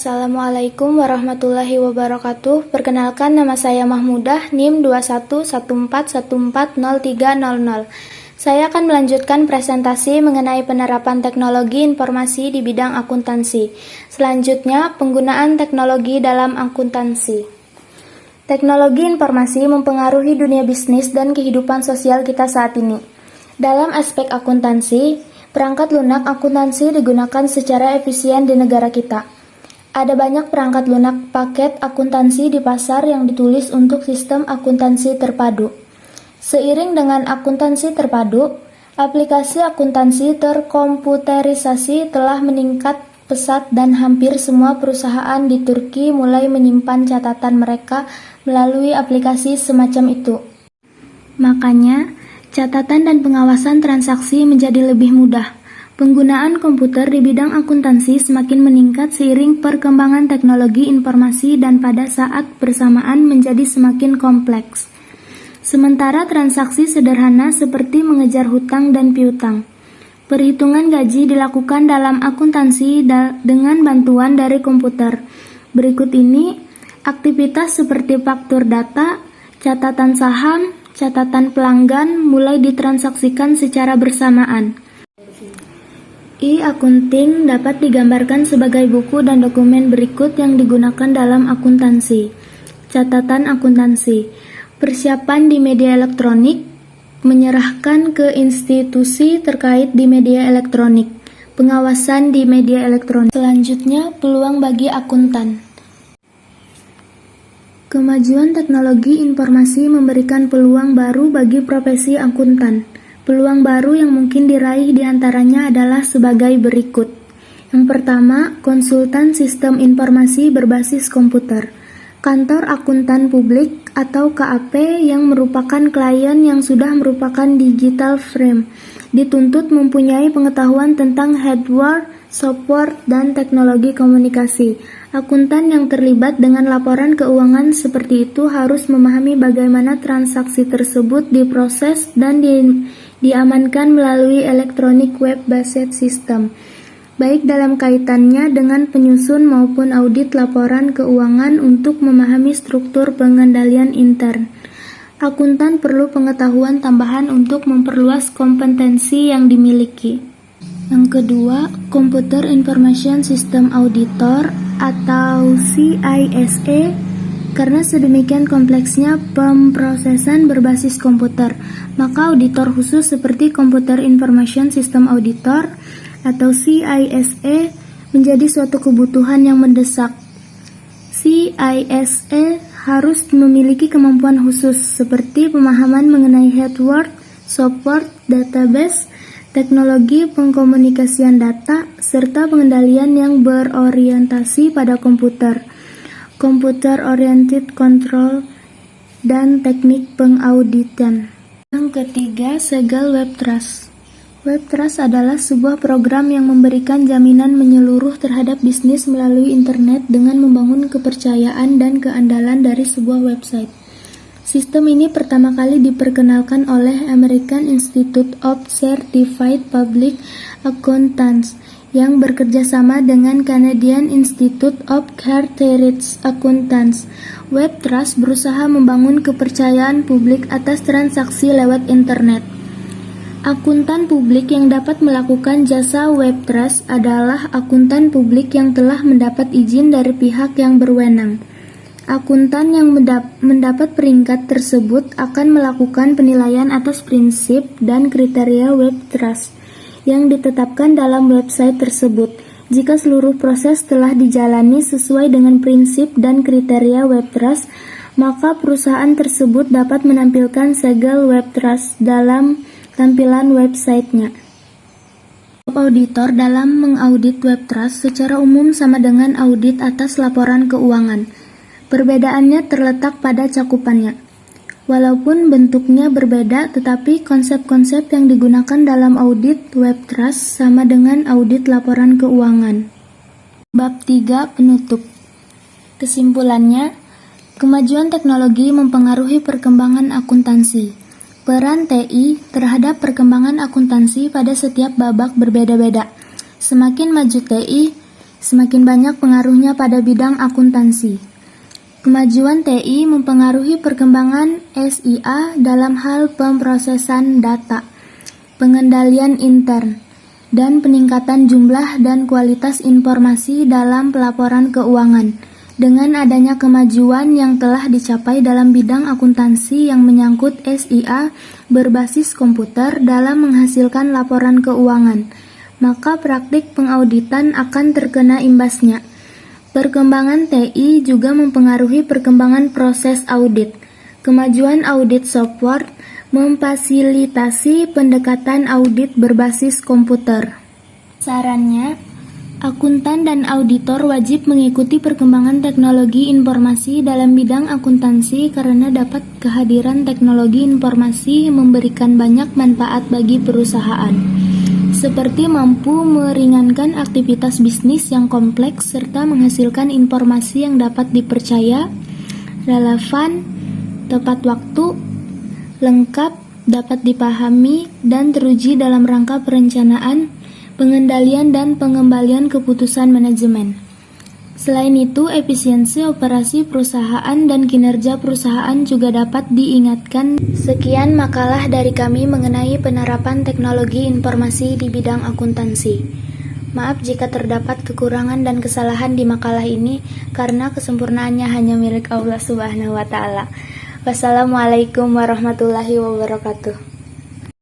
Assalamualaikum warahmatullahi wabarakatuh. Perkenalkan, nama saya Mahmudah, NIM 2114140300. Saya akan melanjutkan presentasi mengenai penerapan teknologi informasi di bidang akuntansi. Selanjutnya, penggunaan teknologi dalam akuntansi. Teknologi informasi mempengaruhi dunia bisnis dan kehidupan sosial kita saat ini. Dalam aspek akuntansi, perangkat lunak akuntansi digunakan secara efisien di negara kita. Ada banyak perangkat lunak paket akuntansi di pasar yang ditulis untuk sistem akuntansi terpadu. Seiring dengan akuntansi terpadu, aplikasi akuntansi terkomputerisasi telah meningkat pesat dan hampir semua perusahaan di Turki mulai menyimpan catatan mereka melalui aplikasi semacam itu. Makanya, catatan dan pengawasan transaksi menjadi lebih mudah. Penggunaan komputer di bidang akuntansi semakin meningkat seiring perkembangan teknologi informasi dan pada saat bersamaan menjadi semakin kompleks. Sementara transaksi sederhana seperti mengejar hutang dan piutang. Perhitungan gaji dilakukan dalam akuntansi dengan bantuan dari komputer. Berikut ini aktivitas seperti faktur data, catatan saham, catatan pelanggan mulai ditransaksikan secara bersamaan. E-accounting dapat digambarkan sebagai buku dan dokumen berikut yang digunakan dalam akuntansi. Catatan akuntansi. Persiapan di media elektronik. Menyerahkan ke institusi terkait di media elektronik. Pengawasan di media elektronik. Selanjutnya, peluang bagi akuntan. Kemajuan teknologi informasi memberikan peluang baru bagi profesi akuntan. Peluang baru yang mungkin diraih diantaranya adalah sebagai berikut. Yang pertama, konsultan sistem informasi berbasis komputer. Kantor akuntan publik atau KAP yang merupakan klien yang sudah merupakan digital firm, dituntut mempunyai pengetahuan tentang hardware, software, dan teknologi komunikasi. Akuntan yang terlibat dengan laporan keuangan seperti itu harus memahami bagaimana transaksi tersebut diproses dan diamankan melalui electronic web-based system, baik dalam kaitannya dengan penyusun maupun audit laporan keuangan untuk memahami struktur pengendalian intern. Akuntan perlu pengetahuan tambahan untuk memperluas kompetensi yang dimiliki. Yang kedua, Computer Information System Auditor atau CISA. Karena sedemikian kompleksnya pemrosesan berbasis komputer, maka auditor khusus seperti Computer Information System Auditor atau CISA menjadi suatu kebutuhan yang mendesak. CISA harus memiliki kemampuan khusus seperti pemahaman mengenai hardware, software, database, teknologi pengkomunikasian data, serta pengendalian yang berorientasi pada komputer. Computer Oriented Control, dan teknik pengauditan. Yang ketiga, segel Web Trust. Web Trust adalah sebuah program yang memberikan jaminan menyeluruh terhadap bisnis melalui internet dengan membangun kepercayaan dan keandalan dari sebuah website. Sistem ini pertama kali diperkenalkan oleh American Institute of Certified Public Accountants yang bekerja sama dengan Canadian Institute of Chartered Accountants. Web Trust berusaha membangun kepercayaan publik atas transaksi lewat internet. Akuntan publik yang dapat melakukan jasa Web Trust adalah akuntan publik yang telah mendapat izin dari pihak yang berwenang. Akuntan yang mendapat peringkat tersebut akan melakukan penilaian atas prinsip dan kriteria Web Trust yang ditetapkan dalam website tersebut. Jika seluruh proses telah dijalani sesuai dengan prinsip dan kriteria Web Trust, maka perusahaan tersebut dapat menampilkan segel Web Trust dalam tampilan websitenya. Auditor dalam mengaudit Web Trust secara umum sama dengan audit atas laporan keuangan. Perbedaannya terletak pada cakupannya. Walaupun bentuknya berbeda, tetapi konsep-konsep yang digunakan dalam audit Web Trust sama dengan audit laporan keuangan. Bab 3, penutup. Kesimpulannya, kemajuan teknologi mempengaruhi perkembangan akuntansi. Peran TI terhadap perkembangan akuntansi pada setiap babak berbeda-beda. Semakin maju TI, semakin banyak pengaruhnya pada bidang akuntansi. Kemajuan TI mempengaruhi perkembangan SIA dalam hal pemrosesan data, pengendalian intern, dan peningkatan jumlah dan kualitas informasi dalam pelaporan keuangan. Dengan adanya kemajuan yang telah dicapai dalam bidang akuntansi yang menyangkut SIA berbasis komputer dalam menghasilkan laporan keuangan, maka praktik pengauditan akan terkena imbasnya. Perkembangan TI juga mempengaruhi perkembangan proses audit. Kemajuan audit software memfasilitasi pendekatan audit berbasis komputer. Sarannya, akuntan dan auditor wajib mengikuti perkembangan teknologi informasi dalam bidang akuntansi karena dapat kehadiran teknologi informasi memberikan banyak manfaat bagi perusahaan, seperti mampu meringankan aktivitas bisnis yang kompleks serta menghasilkan informasi yang dapat dipercaya, relevan, tepat waktu, lengkap, dapat dipahami, dan teruji dalam rangka perencanaan, pengendalian, dan pengembalian keputusan manajemen. Selain itu, efisiensi operasi perusahaan dan kinerja perusahaan juga dapat diingatkan. Sekian makalah dari kami mengenai penerapan teknologi informasi di bidang akuntansi. Maaf jika terdapat kekurangan dan kesalahan di makalah ini, karena kesempurnaannya hanya milik Allah Subhanahu wa Ta'ala. Wassalamualaikum warahmatullahi wabarakatuh.